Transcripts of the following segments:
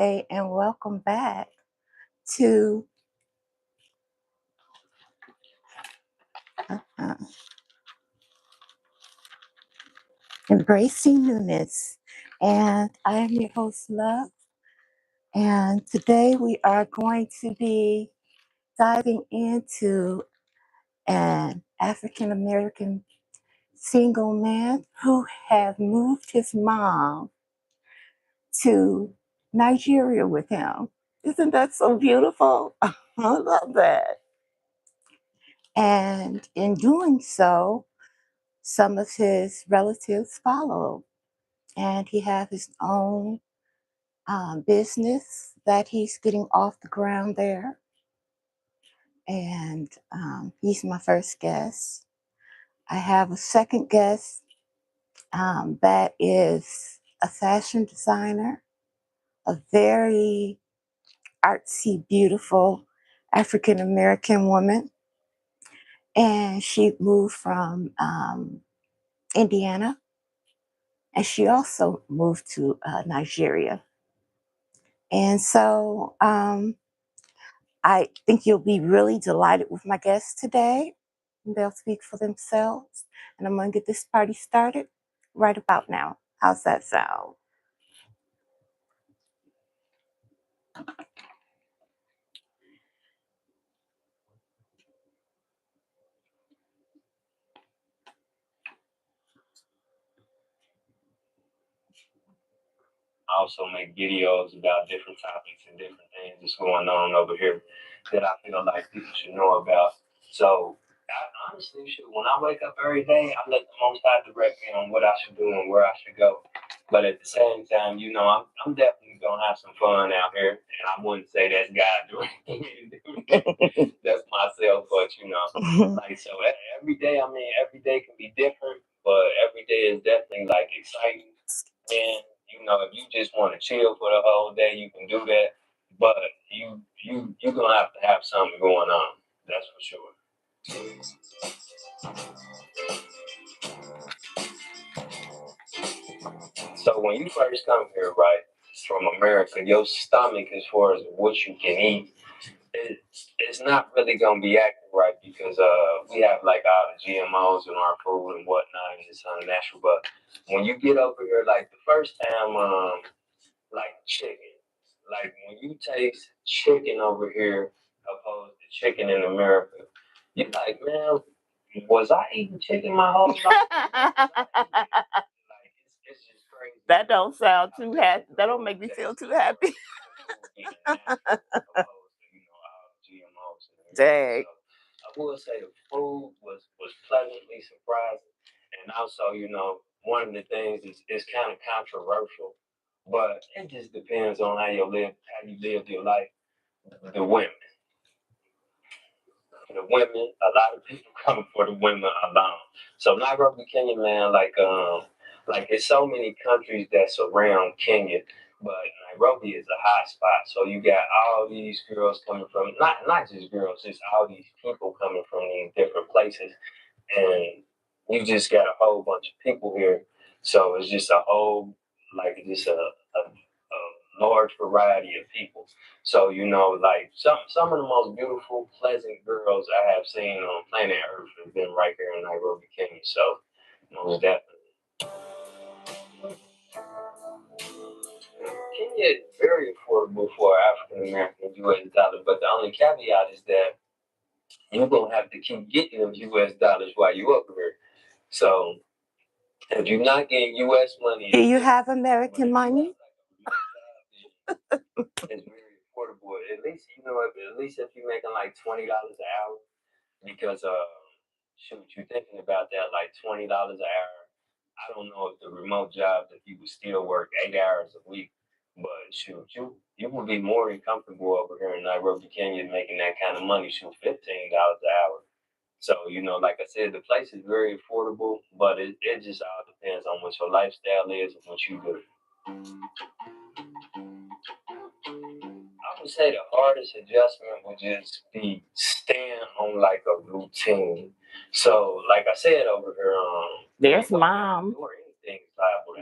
Hey, and welcome back to uh, Embracing Newness. And I am your host, Love. And today we are going to be diving into an African American single man who have moved his mom to Nigeria with him. Isn't that so beautiful? I love that. And in doing so, some of his relatives followed, and he has his own business that he's getting off the ground there. And he's my first guest. I have a second guest that is a fashion designer, a very artsy, beautiful African American woman. And she moved from Indiana, and she also moved to Nigeria. And so I think you'll be really delighted with my guests today. They'll speak for themselves. And I'm going to get this party started right about now. How's that sound? I also make videos about different topics and different things that's going on over here that I feel like people should know about. So, honestly, when I wake up every day, I let the Most High direct me on what I should do and where I should go. But at the same time, I'm definitely gonna have some fun out here, and I wouldn't say that's God directing me to do that. That's myself, but like so every day. I mean, every day can be different, but every day is definitely like exciting. And if you just want to chill for the whole day, you can do that. But you're gonna have something going on. That's for sure. So when you first come here, right, from America, your stomach, as far as what you can eat, it's not really gonna be acting right because we have like all the GMOs in our food and whatnot, and it's unnatural. But when you get over here, like the first time, like chicken, like when you taste chicken over here opposed to chicken in America, you're like, man, was I eating chicken my whole life? Like it's just crazy. That don't sound too happy. That don't make me feel too happy. GMOs. Dang. So I will say the food was pleasantly surprising, and also one of the things is kind of controversial, but it just depends on how you lived your life. The women, a lot of people come for the women alone. So Nairobi, Kenya, man, like there's so many countries that surround Kenya, but Nairobi is a hot spot. So you got all these girls coming from not just girls, just all these people coming from these different places, and you just got a whole bunch of people here. So it's just a whole just a large variety of people. So like some of the most beautiful, pleasant girls I have seen on planet Earth have been right here in Nairobi, Kenya. So most definitely. Kenya is very affordable for African American US dollar, but the only caveat is that you're gonna have to keep getting them US dollars while you up here. So if you're not getting US money, Do you have American money? it's very affordable. At least if you're making like $20 an hour, because shoot, you're thinking about that like $20 an hour. I don't know if the remote jobs if you would still work 8 hours a week, but shoot, you would be more than comfortable over here in Nairobi, Kenya, making that kind of money. Shoot, $15 an hour. So like I said, the place is very affordable, but it just all depends on what your lifestyle is and what you do. I would say the hardest adjustment would just be staying on like a routine. So, like I said over here, There's mom.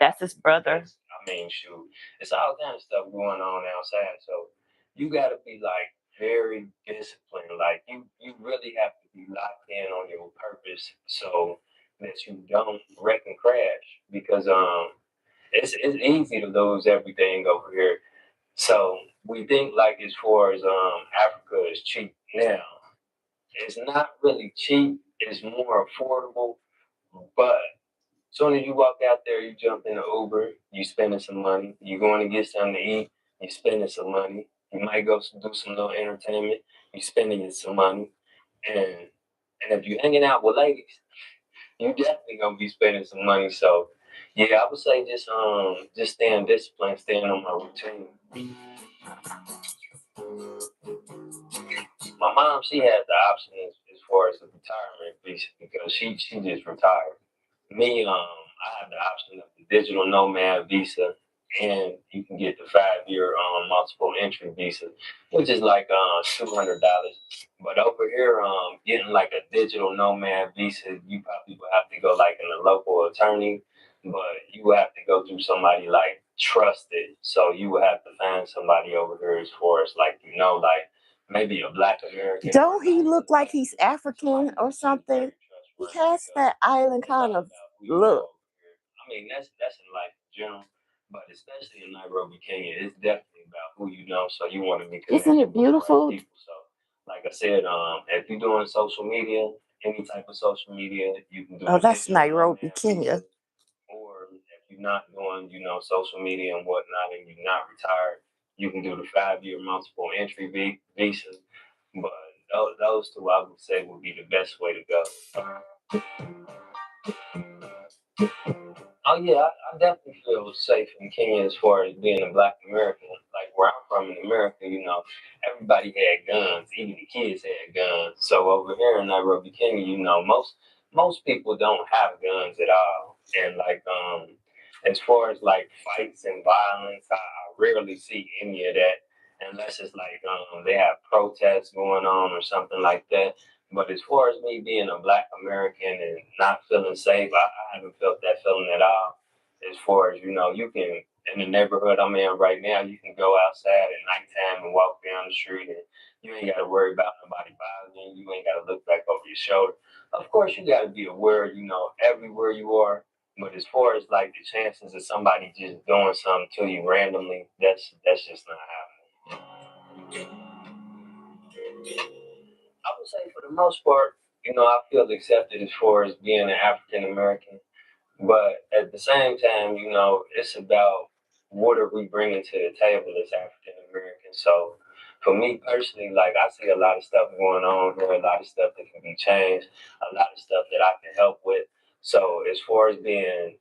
That's his brother. I mean, shoot, it's all kind of stuff going on outside. So you got to be like very disciplined. Like you really have to be locked in on your purpose so that you don't wreck and crash because it's easy to lose everything over here. So we think like as far as Africa is cheap now. It's not really cheap. It's more affordable, but soon as you walk out there, you jump in an Uber, you spending some money. You going to get something to eat, you spending some money. You might go do some little entertainment, you spending some money. And and if you hanging out with ladies, you definitely gonna be spending some money. So yeah, I would say just staying disciplined, staying on my routine. My mom, she had the option as far as the retirement visa because she just retired. Me, I have the option of the digital nomad visa, and you can get the 5 year multiple entry visa, which is like $200. But over here, getting like a digital nomad visa, you probably will have to go like in a local attorney, but you will have to go through somebody like trusted. So you will have to find somebody over here as far as like like maybe a black American or Don't he not look like like he's African or something? very He trustworthy has because that island it's kind all of about who you know look. over here. I mean, that's in life in general, but especially in Nairobi, Kenya, it's definitely about who you know. So you want to be Isn't connected it with the right beautiful? people. So, like I said, if you're doing social media, any type of social media, you can do Oh, the that's digital Nairobi, nomad Kenya. visa. Or if you're not doing, social media and whatnot, and you're not retired, you can do the 5 year multiple entry visa. But those two, I would say, would be the best way to go. Oh yeah, I definitely feel safe in Kenya as far as being a Black American. Like where I'm from in America, everybody had guns, even the kids had guns. So over here in Nairobi, Kenya, most people don't have guns at all. And like as far as like fights and violence, I rarely see any of that unless it's like they have protests going on or something like that. But as far as me being a Black American and not feeling safe, I haven't felt that feeling at all. As far as you can in the neighborhood I'm in right now, you can go outside at nighttime and walk down the street, and you ain't got to worry about nobody bothering you. You ain't got to look back over your shoulder. Of course, you got to be aware, everywhere you are. But as far as like the chances of somebody just doing something to you randomly, that's just not happening. I would say for the most part, I feel accepted as far as being an African American. But at the same time, it's about what are we bringing to the table as African Americans. So for me personally, like I see a lot of stuff going on here, a lot of stuff that can be changed, a lot of stuff that I can help with. So as far as being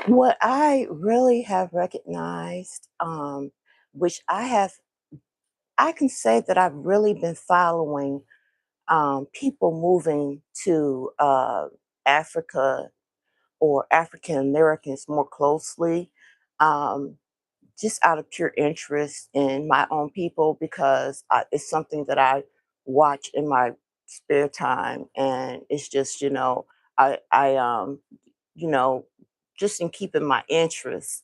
What I really have recognized, which I can say that I've really been following people moving to Africa or African Americans more closely, um, just out of pure interest in my own people because it's something that I watch in my spare time, and it's just I you know just in keeping my interest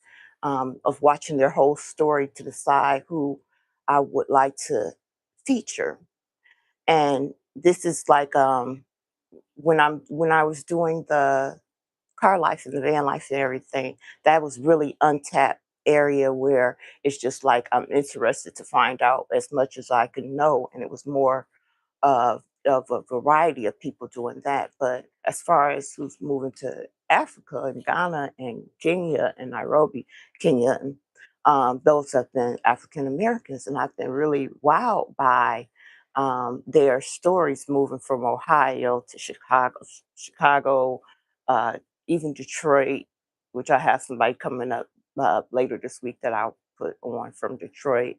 of watching their whole story to decide who I would like to feature. And this is like when I was doing the car life and the van life and everything, that was really untapped area where it's just like I'm interested to find out as much as I can know. And it was more of a variety of people doing that. But as far as who's moving to Africa and Ghana and Kenya and Nairobi, Kenya, and those have been African Americans, and I've been really wowed by their stories moving from Ohio to Chicago, uh, even Detroit, which I have somebody coming up later this week that I'll put on from Detroit.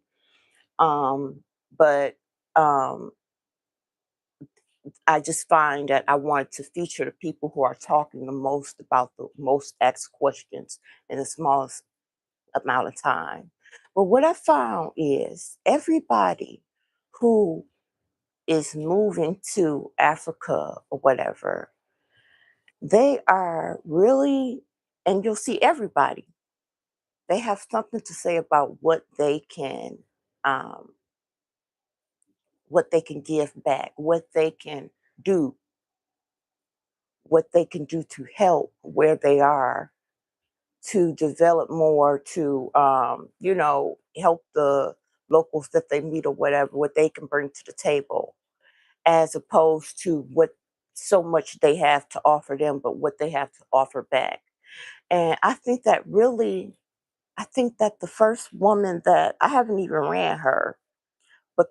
Um, but I just find that I want to feature the people who are talking the most about the most asked questions in the smallest amount of time. But what I found is everybody who is moving to Africa or whatever, they are really, and you'll see everybody. they have something to say about um, what they can give back, do, what they can do to help where they are, to develop more, to help the locals that they meet or whatever, what they can bring to the table, as opposed to what so much they have to offer them, but what they have to offer back. And I think that the first woman that I haven't even ran her, but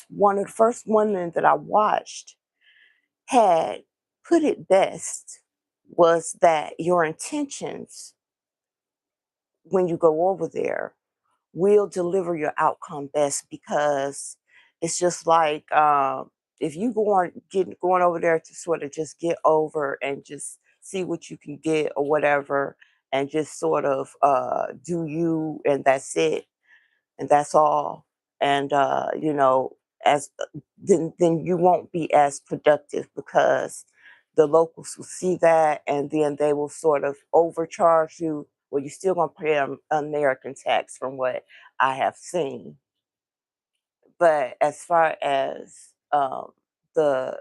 one of the first women that I watched had put it best, was that your intentions when you go over there will deliver your outcome best, because it's just like, if you going over there to sort of just get over and just see what you can get or whatever, and just sort of do you, and that's it, and that's all, and as then you won't be as productive, because the locals will see that, and then they will sort of overcharge you. Well, you're still going to pay American tax, from what I have seen. But as far as the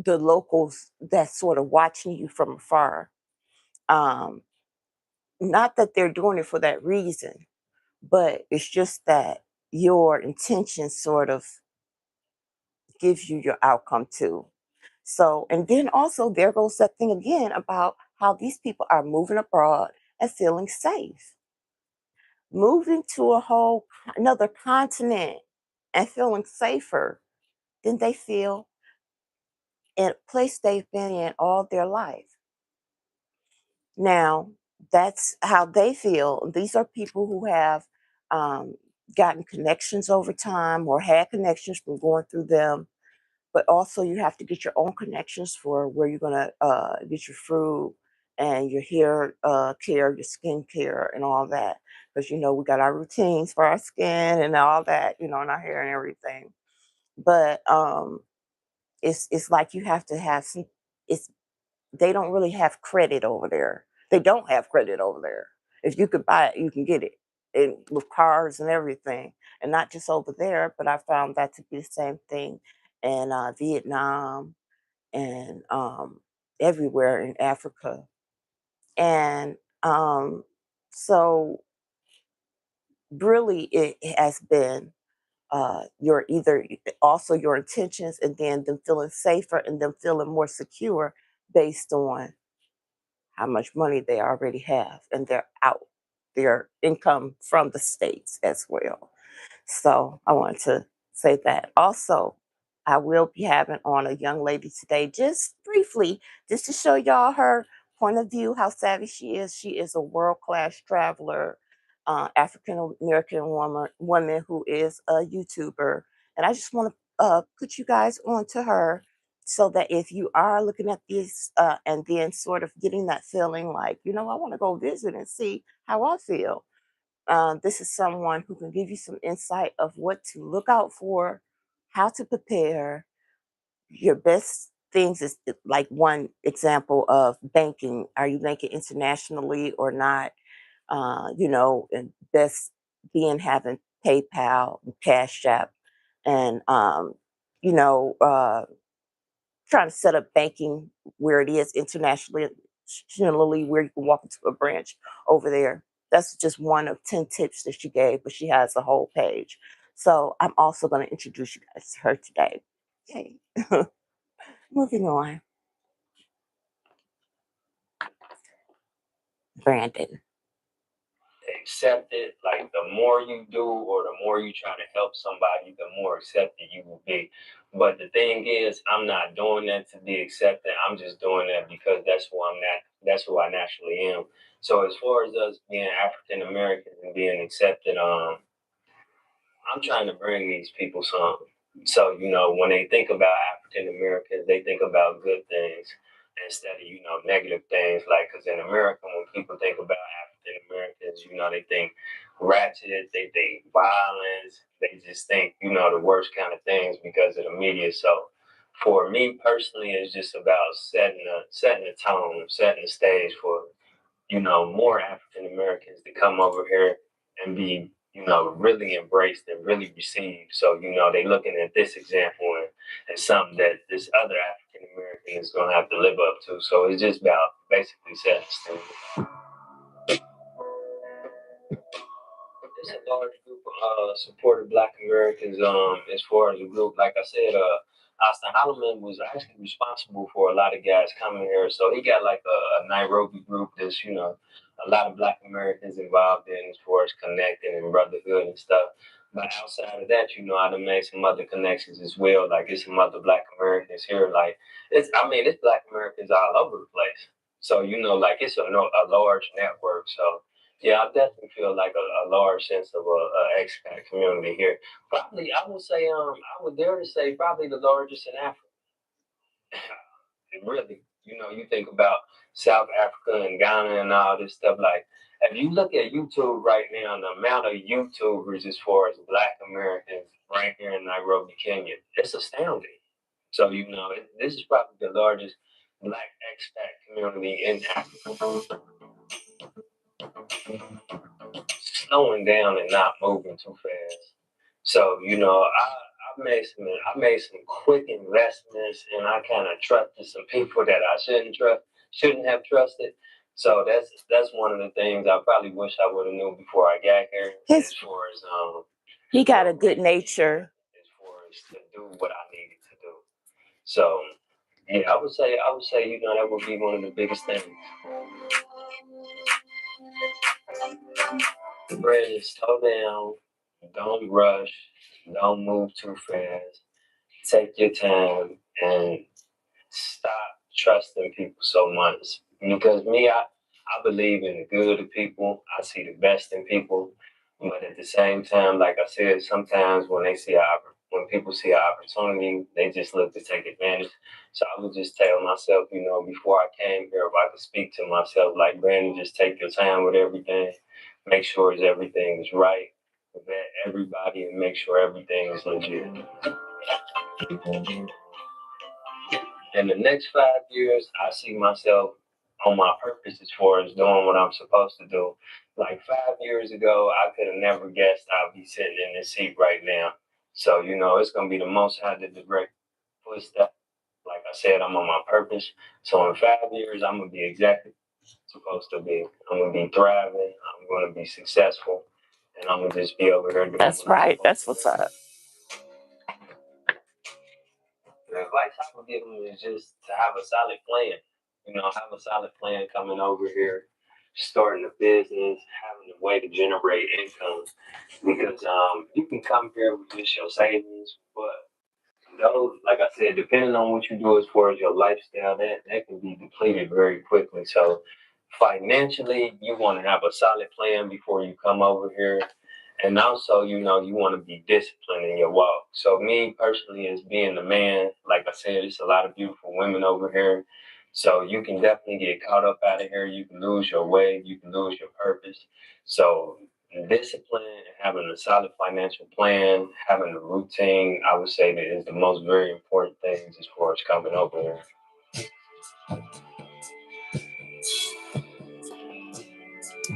the locals that's sort of watching you from afar, um, not that they're doing it for that reason, but it's just that your intention sort of gives you your outcome too. So, and then also there goes that thing again about how these people are moving abroad and feeling safe, moving to another continent and feeling safer than they feel in a place they've been in all their life. Now, that's how they feel. These are people who have um, gotten connections over time, or had connections from going through them. But also, you have to get your own connections for where you're gonna get your fruit and your hair care, your skin care, and all that. Because we got our routines for our skin and all that, and our hair and everything. But it's like you have to have some. It's They don't really have credit over there. They don't have credit over there. If you could buy it, you can get it, and with cars and everything, and not just over there. But I found that to be the same thing in Vietnam, and everywhere in Africa. And so, really, it has been your either also your intentions, and then them feeling safer and them feeling more secure based on how much money they already have, and their income from the states as well. So I wanted to say that. Also, I will be having on a young lady today, just briefly, just to show y'all her point of view, how savvy she is. She is a world class traveler, African American woman who is a YouTuber. And I just want to put you guys on to her, so that if you are looking at this and then sort of getting that feeling like, I want to go visit and see how I feel, this is someone who can give you some insight of what to look out for, how to prepare. Your best things is like one example of banking. Are you banking internationally or not? And best being having PayPal, Cash App, and you know, uh, trying to set up banking where it is internationally, where you can walk into a branch over there. That's just one of 10 tips that she gave, but she has a whole page. So I'm also going to introduce you guys to her today. Okay. Moving on. Brandon. Accepted. Like the more you do or the more you try to help somebody, the more accepted you will be. But the thing is, I'm not doing that to be accepted. I'm just doing that because that's who I'm not. That's who I naturally am. So as far as us being African Americans and being accepted, I'm trying to bring these people some. So, when they think about African Americans, they think about good things instead of, negative things. Like, because in America, when people think about African Americans, they think ratchet, they think violence, they just think, the worst kind of things because of the media. So, for me personally, it's just about setting the tone, setting the stage for more African Americans to come over here and be, really embraced and really received. So, they looking at this example and something that this other African American is going to have to live up to. So it's just about basically setting the standard. It's a large group of supported Black Americans. As far as a group, like I said, Austin Holloman was actually responsible for a lot of guys coming here. So he got like a Nairobi group that's a lot of Black Americans involved in as far as connecting and brotherhood and stuff. But outside of that, I done made some other connections as well. Like it's some other Black Americans here. Like it's Black Americans all over the place. So like it's a large network. So yeah, I definitely feel like a large sense of a expat community here. Probably, I would say, I would dare to say, probably the largest in Africa. And really, you think about South Africa and Ghana and all this stuff. Like, if you look at YouTube right now, the amount of YouTubers as far as Black Americans right here in Nairobi, Kenya, it's astounding. So, this is probably the largest Black expat community in Africa, slowing down and not moving too fast. So I made some quick investments, and I kind of trusted some people that I shouldn't have trusted. So that's one of the things I probably wish I would have known before I got here. His As far as he got a good nature. as far as to do what I needed to do. So yeah, I would say that would be one of the biggest things. Brandon, slow down. Don't rush. Don't move too fast. Take your time and stop trusting people so much. Because me, I believe in the good of people. I see the best in people. But at the same time, like I said, sometimes when people see an opportunity, they just look to take advantage. So I would just tell myself, before I came here, if I could speak to myself, like Brandon, just take your time with everything. Make sure everything is right. Vet everybody and make sure everything is legit. In the next 5 years, I see myself on my purpose as far as doing what I'm supposed to do. Like 5 years ago, I could have never guessed I'd be sitting in this seat right now. So, it's going to be the most high to direct footstep. Like I said, I'm on my purpose. So in 5 years, I'm going to be exactly supposed to be. I'm going to be thriving. I'm going to be successful. And I'm going to just be over here doing That's right. That's what's up. the advice I would give them is just to have a solid plan. Have a solid plan coming over here, starting a business, having a way to generate income. Because you can come here with just your savings, but those, like I said, depending on what you do as far as your lifestyle, that can be depleted very quickly. So financially, you want to have a solid plan before you come over here. And also, you want to be disciplined in your walk. So me personally, as being a man, like I said, it's a lot of beautiful women over here. So you can definitely get caught up out of here. You can lose your way. You can lose your purpose. So discipline, having a solid financial plan, having a routine, I would say that is the most very important things as far as coming over here.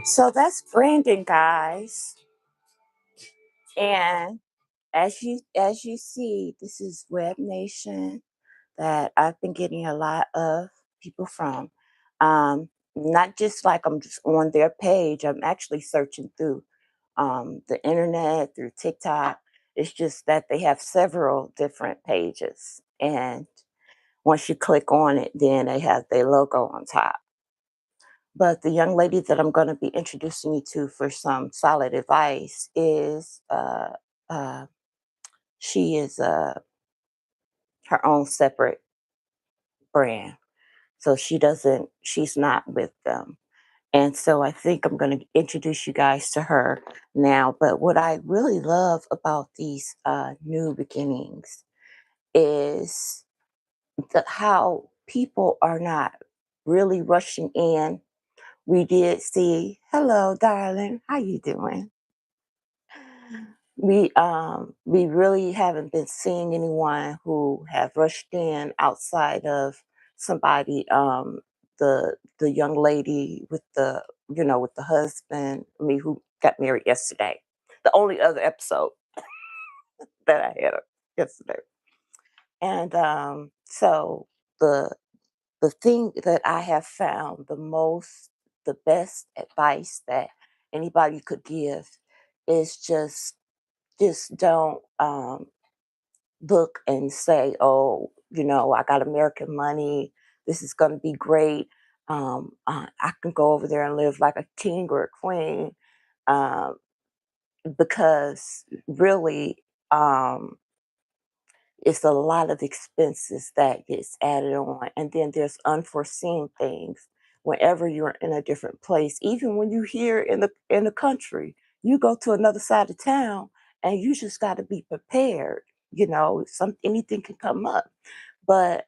So that's Brandon, guys. And as you see, this is Web Nation that I've been getting a lot of people from. Not just like I'm just on their page. I'm actually searching through the internet, through TikTok. It's just that they have several different pages. And once you click on it, then they have their logo on top. But the young lady that I'm going to be introducing you to for some solid advice is uh, she is her own separate brand. So she's not with them. And so I think I'm going to introduce you guys to her now. But what I really love about these new beginnings is how people are not really rushing in. We did see, hello, darling, how you doing? We really haven't been seeing anyone who have rushed in outside of somebody the young lady with the with the husband, I mean, who got married yesterday. The only other episode that I had yesterday. And so the the thing that I have found the best advice that anybody could give is just don't look and say, oh, I got American money. This is going to be great. I can go over there and live like a king or a queen. Um, because really, it's a lot of expenses that gets added on, and then there's unforeseen things whenever you're in a different place. Even when you're here in the country, you go to another side of town, and you just got to be prepared. Some anything can come up. But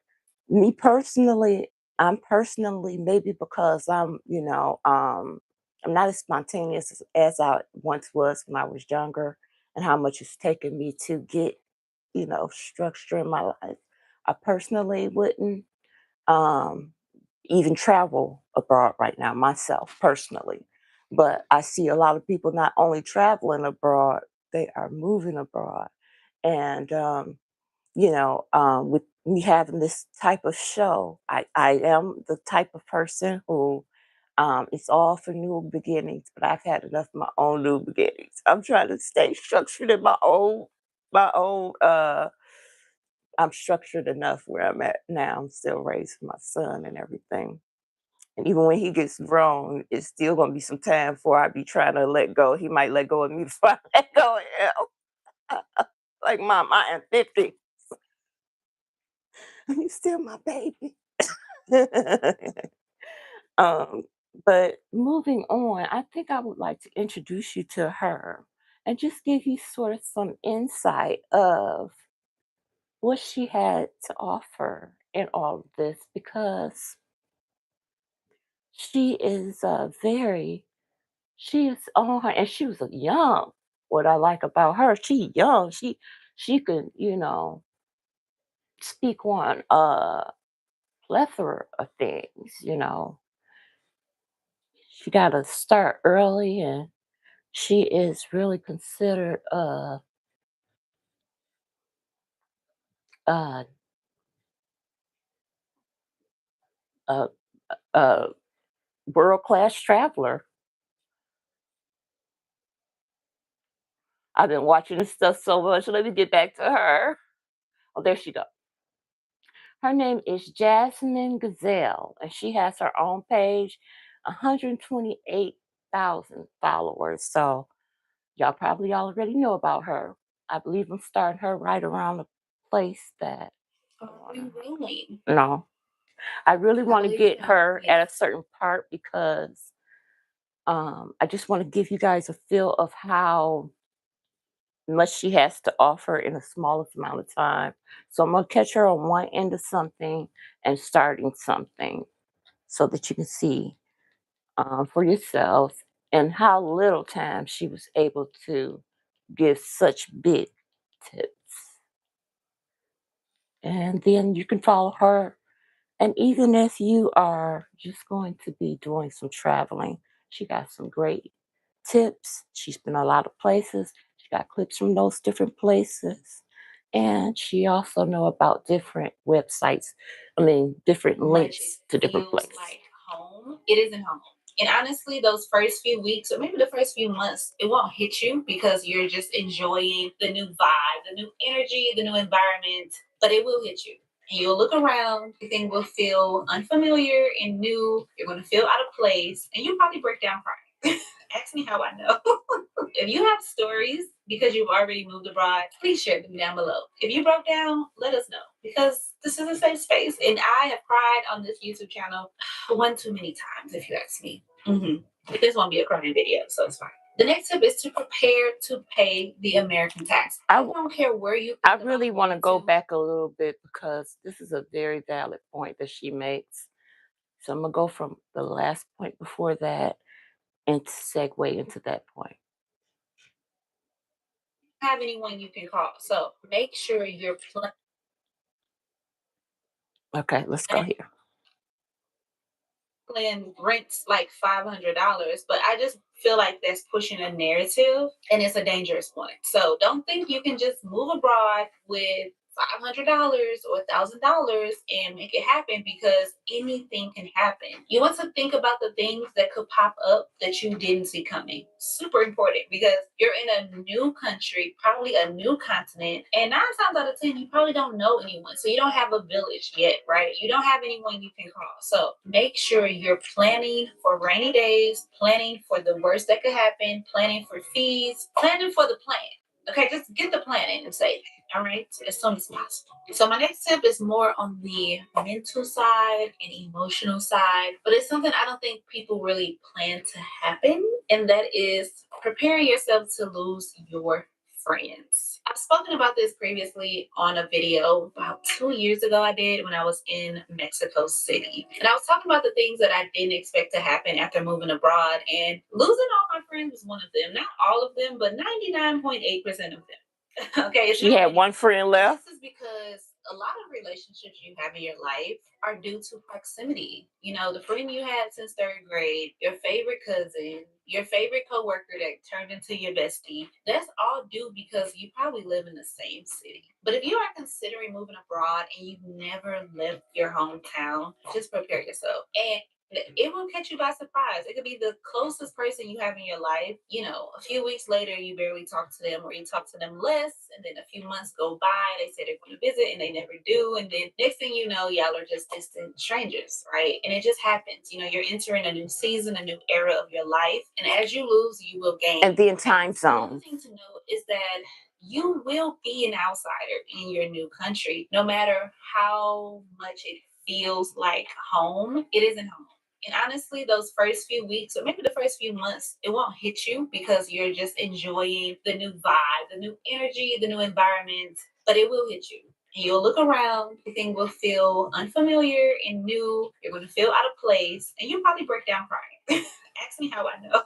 me personally, I'm personally, maybe because I'm not as spontaneous as I once was when I was younger, and how much it's taken me to get structure in my life. I personally wouldn't um, even travel abroad right now myself personally, but I see a lot of people not only traveling abroad, they are moving abroad, and with me having this type of show, I am the type of person who it's all for new beginnings, but I've had enough of my own new beginnings. I'm trying to stay structured in my own. I'm structured enough where I'm at now. I'm still raising my son and everything. And even when he gets grown, it's still gonna be some time before I be trying to let go. He might let go of me before I let go of him. Like, Mom, I am 50. You still my baby. um, but moving on, I think I would like to introduce you to her and just give you sort of some insight of what she had to offer in all of this, because she is she is on her, and she was young. What I like about her, she young. She could, speak on plethora of things. She got to start early, and she is really considered a, a, a world class traveler. I've been watching this stuff so much. Let me get back to her. Oh, there she go. Her name is Jasmine Gazelle, and she has her own page, 128,000 followers. So y'all probably already know about her. I believe I'm starting her right around the place that. Oh, you really? No, I really want to get her at a certain part, because I just want to give you guys a feel of how much she has to offer in the smallest amount of time. So I'm gonna catch her on one end of something and starting something, so that you can see for yourself and how little time she was able to give such big tips. And then you can follow her. And even if you are just going to be doing some traveling, she got some great tips. She's been a lot of places. She got clips from those different places. And she also know about different websites. I mean, different links to different places. Like home, it isn't home. And honestly, those first few weeks or maybe the first few months, it won't hit you because you're just enjoying the new vibe, the new energy, the new environment, but it will hit you. And you'll look around, everything will feel unfamiliar and new. You're going to feel out of place, and you'll probably break down crying. Ask me how I know. If you have stories because you've already moved abroad, please share them down below. If you broke down, let us know, because this is a safe space. And I have cried on this YouTube channel one too many times, if you ask me. But this won't be a crying video, so it's fine. The next tip is to prepare to pay the American tax. I don't care where you. I really want to go back a little bit, because this is a very valid point that she makes. So I'm going to go from the last point before that and segue into that point. Have anyone you can call. So make sure you're Okay, let's go here. Brooklyn rents like $500, but I just feel like that's pushing a narrative and it's a dangerous one. So don't think you can just move abroad with $500 or $1,000 and make it happen because anything can happen. You want to think about the things that could pop up that you didn't see coming. Super important because you're in a new country, probably a new continent, and 9 times out of 10, you probably don't know anyone. So you don't have a village yet, right? You don't have anyone you can call. So make sure you're planning for rainy days, planning for the worst that could happen, planning for fees, planning for the plan. Okay, just get the plan in and say, all right, as soon as possible. So my next tip is more on the mental side and emotional side, but it's something I don't think people really plan to happen, and that is preparing yourself to lose your friends. I've spoken about this previously on a video about 2 years ago. I did when I was in Mexico City. And I was talking about the things that I didn't expect to happen after moving abroad. And losing all my friends was one of them. Not all of them, but 99.8% of them. Okay, it's She not had many. one friend left. This is because a lot of relationships you have in your life are due to proximity. You know, the friend you had since third grade, your favorite cousin, your favorite coworker that turned into your bestie. That's all due because you probably live in the same city. But if you are considering moving abroad and you've never left your hometown, just prepare yourself. And it will catch you by surprise. It could be the closest person you have in your life. You know, a few weeks later, you barely talk to them or you talk to them less. And then a few months go by, they say they're going to visit and they never do. And then next thing you know, y'all are just distant strangers, right? And it just happens. You know, you're entering a new season, a new era of your life. And as you lose, you will gain. And then time Another zones. thing to note is that you will be an outsider in your new country, no matter how much it feels like home, it isn't home. And honestly, those first few weeks or maybe the first few months, it won't hit you because you're just enjoying the new vibe, the new energy, the new environment, but it will hit you. And you'll look around, everything will feel unfamiliar and new. You're going to feel out of place, and you'll probably break down crying. Ask me how I know.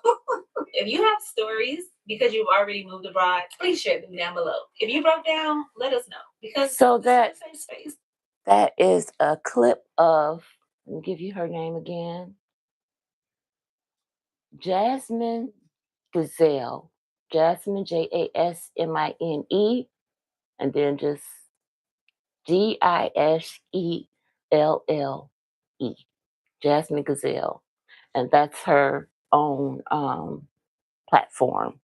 If you have stories because you've already moved abroad, please share them down below. If you broke down, let us know because So this is that a safe space. that is a clip of, let me give you her name again, Jasmine Gazelle. Jasmine, Jasmine, and then just Gishelle. Jasmine Gazelle. And that's her own platform.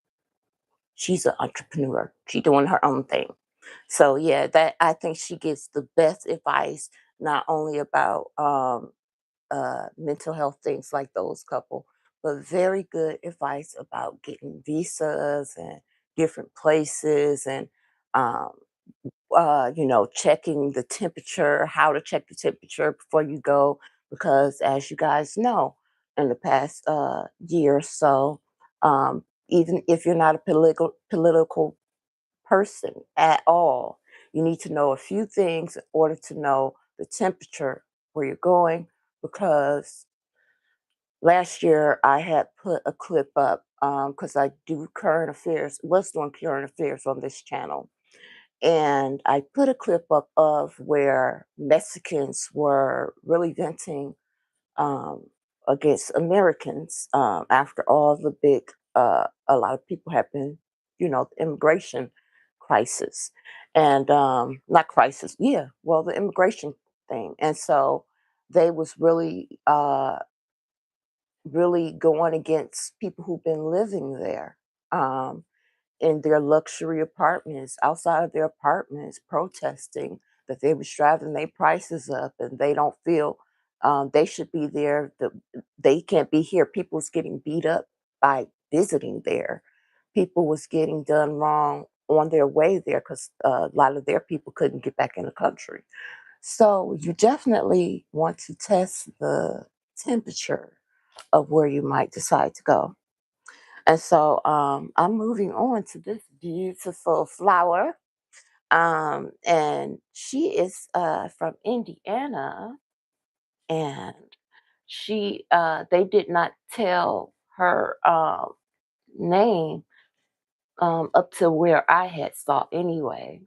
She's an entrepreneur. She's doing her own thing. So yeah, that I think she gives the best advice, not only about mental health things like those couple, but very good advice about getting visas and different places and um, checking the temperature, how to check the temperature before you go, because as you guys know, in the past year or so, even if you're not a political person at all, you need to know a few things in order to know the temperature where you're going, because last year I had put a clip up because I do current affairs, was doing current affairs on this channel. And I put a clip up of where Mexicans were really venting um, against Americans after all the big, a lot of people have been, immigration crisis. And not crisis, yeah, well, the immigration thing. And so they was really going against people who've been living there. In their luxury apartments, outside of their apartments, protesting that they was driving their prices up and they don't feel they should be there. They can't be here. People was getting beat up by visiting there. People was getting done wrong on their way there because a lot of their people couldn't get back in the country. So you definitely want to test the temperature of where you might decide to go. And so I'm moving on to this beautiful flower. And she is from Indiana. And they did not tell her name up to where I had saw anyway.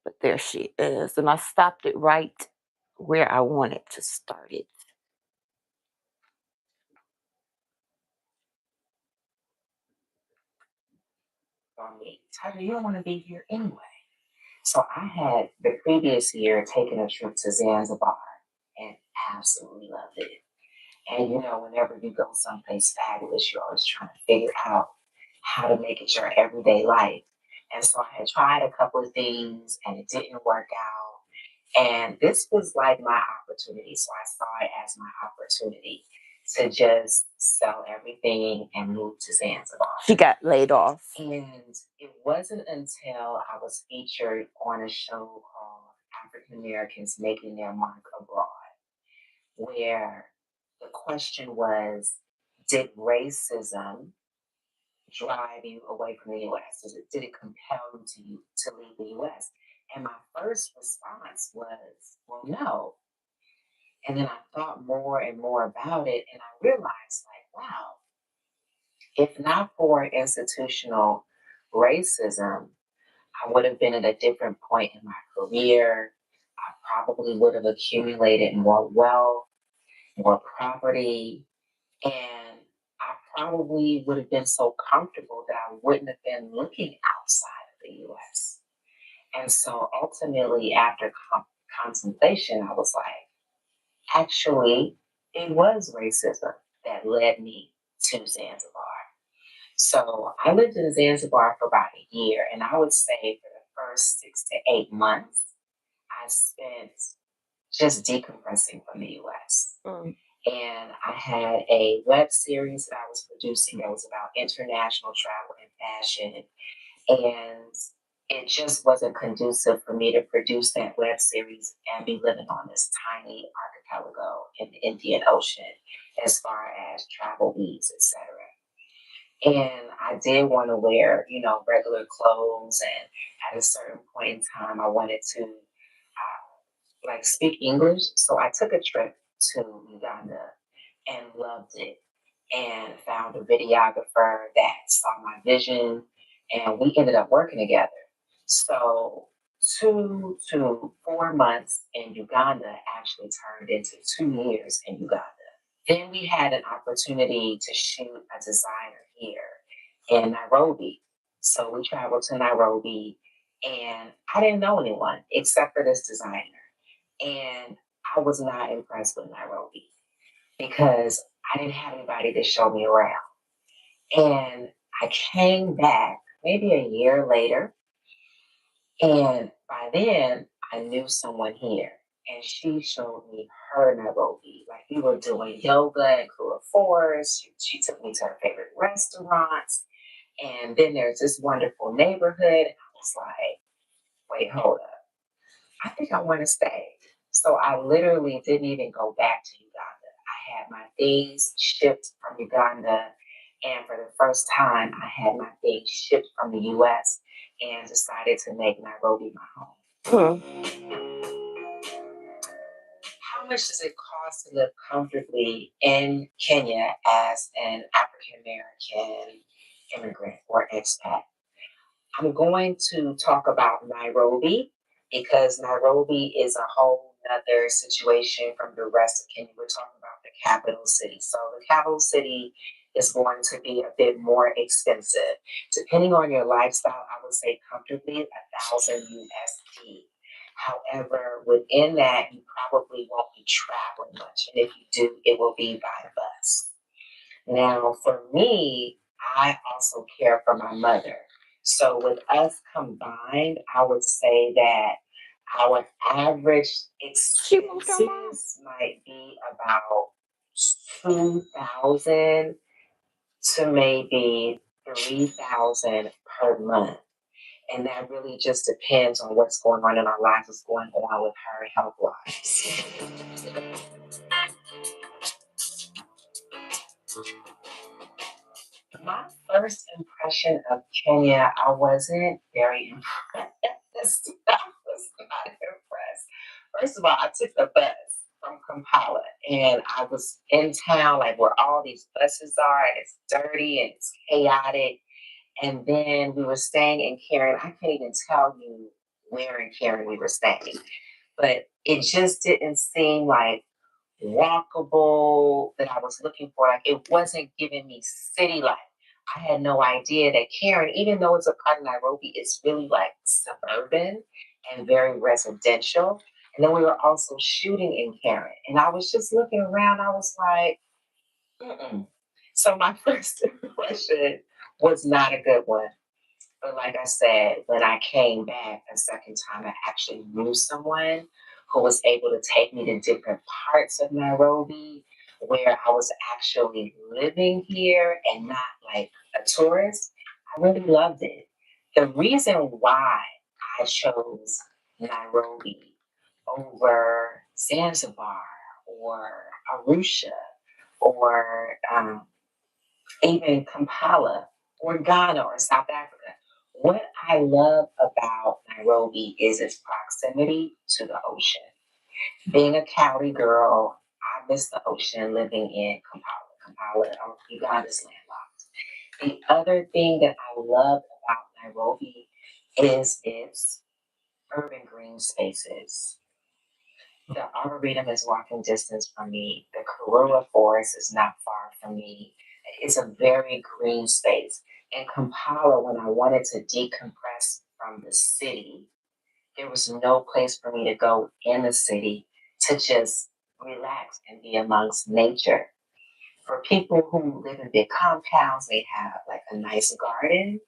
But there she is. And I stopped it right where I wanted to start it. On me, Tyler, you don't want to be here anyway. So I had the previous year taken a trip to Zanzibar and absolutely loved it. And you know, whenever you go someplace fabulous, you're always trying to figure out how to make it your everyday life. And so I had tried a couple of things and it didn't work out. And this was like my opportunity. So I saw it as my opportunity to just sell everything and move to Zanzibar. She got laid off. And it wasn't until I was featured on a show called African Americans Making Their Mark Abroad, where the question was, did racism drive you away from the US? Did it compel you to leave the US? And my first response was, well, no. And then I thought more and more about it, and I realized, like, wow, if not for institutional racism, I would have been at a different point in my career. I probably would have accumulated more wealth, more property, and I probably would have been so comfortable that I wouldn't have been looking outside of the US. And so ultimately, after contemplation, I was like, actually, it was racism that led me to Zanzibar. So I lived in Zanzibar for about a year, and I would say for the first 6 to 8 months, I spent just decompressing from the US. And I had a web series that I was producing that was about international travel and fashion. And it just wasn't conducive for me to produce that web series and be living on this tiny archipelago in the Indian Ocean as far as travel needs, etc. And I did want to wear, you know, regular clothes. And at a certain point in time, I wanted to like speak English. So I took a trip to Uganda and loved it and found a videographer that saw my vision and we ended up working together. So 2 to 4 months in Uganda actually turned into 2 years in Uganda. Then we had an opportunity to shoot a designer here in Nairobi. So we traveled to Nairobi and I didn't know anyone except for this designer. And I was not impressed with Nairobi because I didn't have anybody to show me around. And I came back maybe a year later. And by then, I knew someone here. And she showed me her Nairobi. Like we were doing yoga in Kula Forest. She took me to her favorite restaurants. And then there's this wonderful neighborhood. And I was like, wait, hold up. I think I want to stay. So I literally didn't even go back to Uganda. I had my things shipped from Uganda. And for the first time, I had my things shipped from the US and decided to make Nairobi my home. How much does it cost to live comfortably in Kenya as an African American immigrant or expat? I'm going to talk about Nairobi because Nairobi is a whole nother situation from the rest of Kenya. We're talking about the capital city. So the capital city is going to be a bit more expensive. Depending on your lifestyle, I would say comfortably 1,000 USD. However, within that, you probably won't be traveling much. And if you do, it will be by bus. Now, for me, I also care for my mother. So with us combined, I would say that our average expenses might be about 2,000 to maybe 3,000 per month. And that really just depends on what's going on in our lives, what's going on with her health wise. My first impression of Kenya, I wasn't very impressed. I was not impressed. First of all, I took the bus from Kampala and I was in town, like where all these buses are, and it's dirty and it's chaotic. And then we were staying in Karen. I can't even tell you where in Karen we were staying. but it just didn't seem like walkable that I was looking for. Like it wasn't giving me city life. I had no idea that Karen, even though it's a part of Nairobi, it's really like suburban and very residential. And then we were also shooting in Karen. And I was just looking around. I was like, mm-mm. So my first impression was not a good one. But like I said, when I came back a second time, I actually knew someone who was able to take me to different parts of Nairobi where I was actually living here and not like a tourist. I really loved it. The reason why I chose Nairobi over Zanzibar or Arusha or even Kampala or Ghana or South Africa. What I love about Nairobi is its proximity to the ocean. Being a Cali girl, I miss the ocean living in Kampala. Kampala, Uganda's landlocked. The other thing that I love about Nairobi is its urban green spaces. The Arboretum is walking distance from me. The Karura Forest is not far from me. It's a very green space. In Kampala, when I wanted to decompress from the city, there was no place for me to go in the city to just relax and be amongst nature. For people who live in big compounds, they have like a nice garden.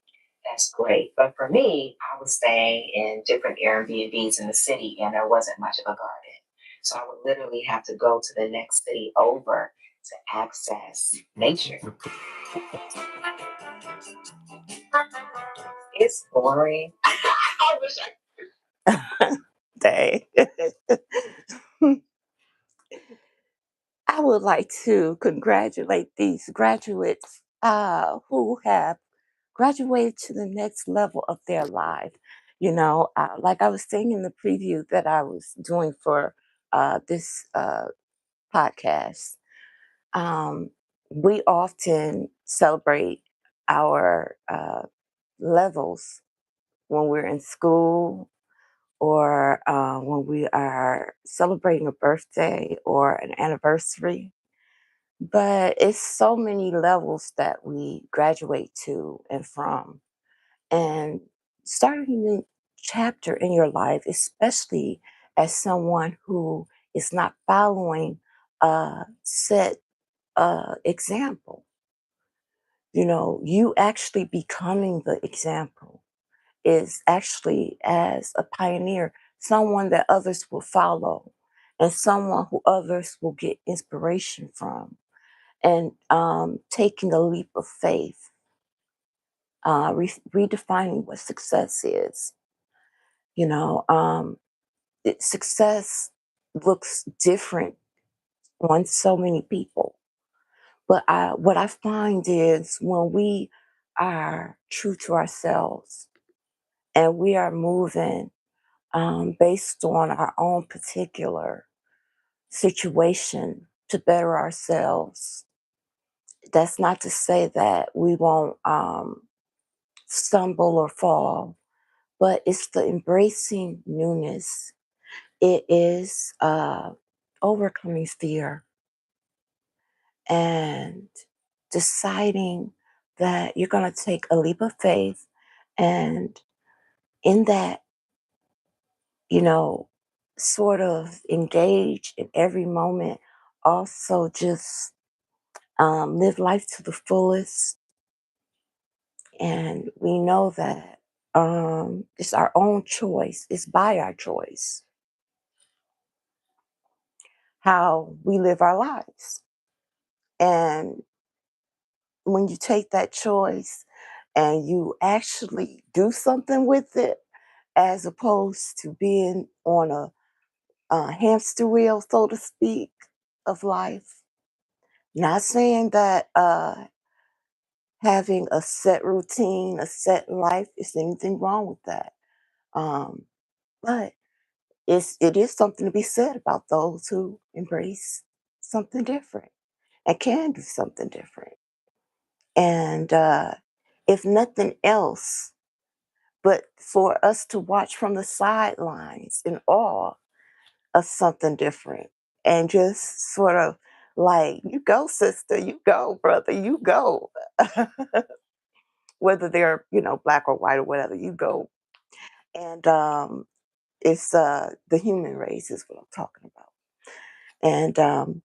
That's great. But for me, I was staying in different Airbnbs in the city and there wasn't much of a garden. So I would literally have to go to the next city over to access nature. It's boring. I wish Dang. I would like to congratulate these graduates who have graduated to the next level of their life. Like I was saying in the preview that I was doing for this podcast, um, we often celebrate our levels when we're in school or when we are celebrating a birthday or an anniversary. But it's so many levels that we graduate to and from. And starting a new chapter in your life, especially as someone who is not following a set example, you actually becoming the example is actually as a pioneer, someone that others will follow and someone who others will get inspiration from and taking a leap of faith, redefining what success is. You know, success looks different on so many people. But what I find is when we are true to ourselves and we are moving based on our own particular situation to better ourselves, that's not to say that we won't stumble or fall, but it's the embracing newness. It is overcoming fear and deciding that you're going to take a leap of faith and in that, you know, sort of engage in every moment, also just live life to the fullest. And we know that it's our own choice, it's by our choice how we live our lives. And when you take that choice and you actually do something with it, as opposed to being on a hamster wheel, so to speak, of life. Not saying that having a set routine, a set life, is anything wrong with that. Um, but it is something to be said about those who embrace something different and can do something different. And if nothing else, but for us to watch from the sidelines in awe something different, and just sort of like, you go, sister, you go, brother, you go. Whether they're, black or white or whatever, you go. And it's the human race is what I'm talking about. And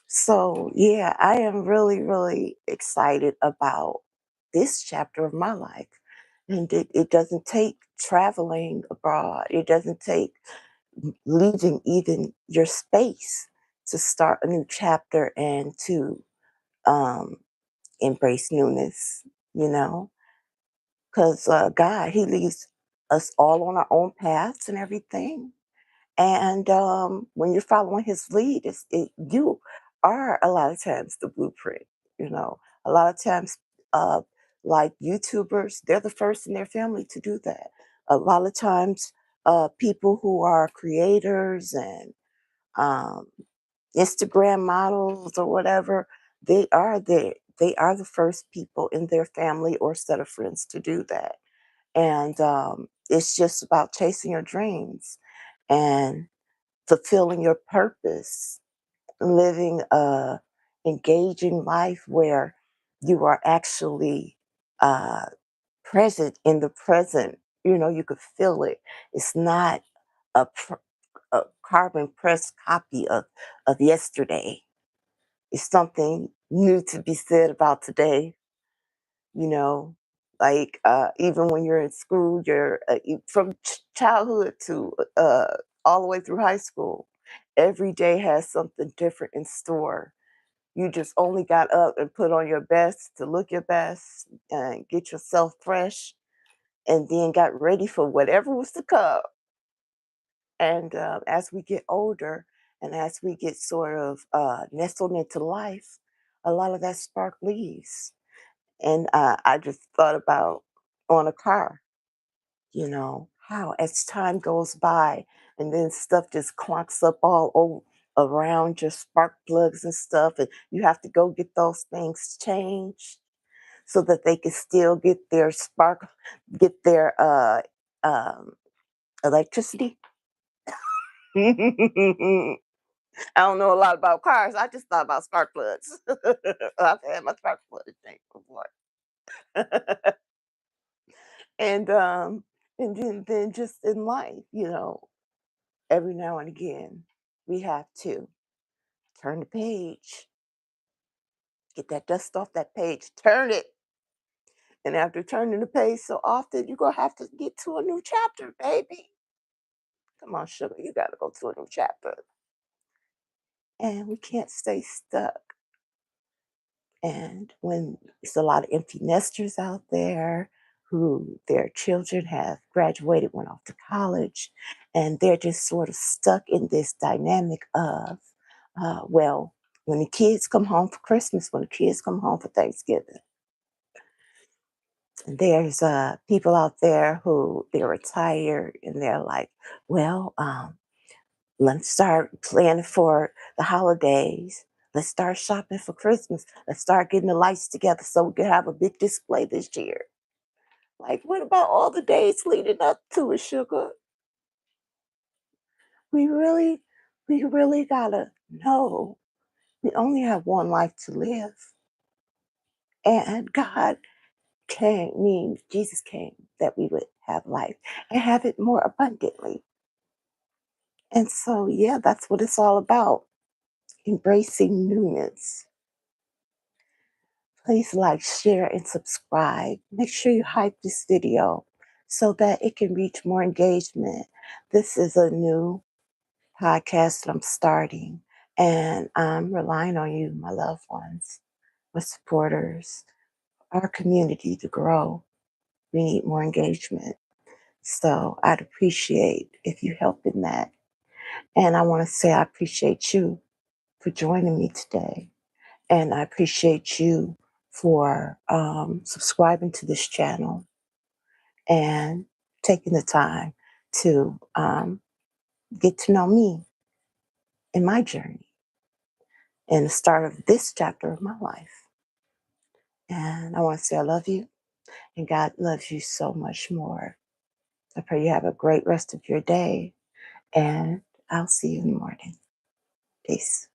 so, yeah, I am really, really excited about this chapter of my life. And it doesn't take traveling abroad, it doesn't take leaving even your space to start a new chapter and to um, embrace newness, you know, because God, He leaves us all on our own paths and everything. And when you're following His lead, you are a lot of times the blueprint, you know. A lot of times, uh, like YouTubers, they're the first in their family to do that. A lot of times, people who are creators and um, Instagram models or whatever, they are the first people in their family or set of friends to do that. And it's just about chasing your dreams and fulfilling your purpose, living a engaging life where you are actually uh, present in the present. You know, you could feel it. It's not a, a carbon pressed copy of yesterday. It's something new to be said about today, you know. Like even when you're in school, you're from childhood to all the way through high school. Every day has something different in store. You just only got up and put on your best to look your best and get yourself fresh, and then got ready for whatever was to come. And as we get older and as we get sort of nestled into life, a lot of that spark leaves. And I just thought about on a car, how as time goes by and then stuff just clunks up all around your spark plugs and stuff, and you have to go get those things changed so that they can still get their get their electricity. I don't know a lot about cars. I just thought about spark plugs. I've had my spark plug changed before. and then just in life, every now and again, we have to turn the page, get that dust off that page, turn it. And after turning the page so often, you're gonna have to get to a new chapter, baby. Come on, sugar, you gotta go to a new chapter. And we can't stay stuck. And when it's a lot of empty nesters out there who their children have graduated, went off to college, and they're just sort of stuck in this dynamic of, well, when the kids come home for Christmas, when the kids come home for Thanksgiving, there's people out there who they're retired and they're like, well, let's start planning for the holidays. Let's start shopping for Christmas. Let's start getting the lights together so we can have a big display this year. Like, what about all the days leading up to it, sugar? We really, we really gotta know we only have one life to live. And God Jesus came that we would have life and have it more abundantly. And so, yeah, that's what it's all about, embracing newness. Please like, share, and subscribe. Make sure you hype this video so that it can reach more engagement. This is a new podcast that I'm starting, and I'm relying on you, my loved ones, my supporters, our community to grow. We need more engagement. So I'd appreciate if you help in that. And I want to say I appreciate you for joining me today. And I appreciate you for subscribing to this channel and taking the time to get to know me in my journey and the start of this chapter of my life. And I want to say I love you, and God loves you so much more. I pray you have a great rest of your day, and I'll see you in the morning. Peace.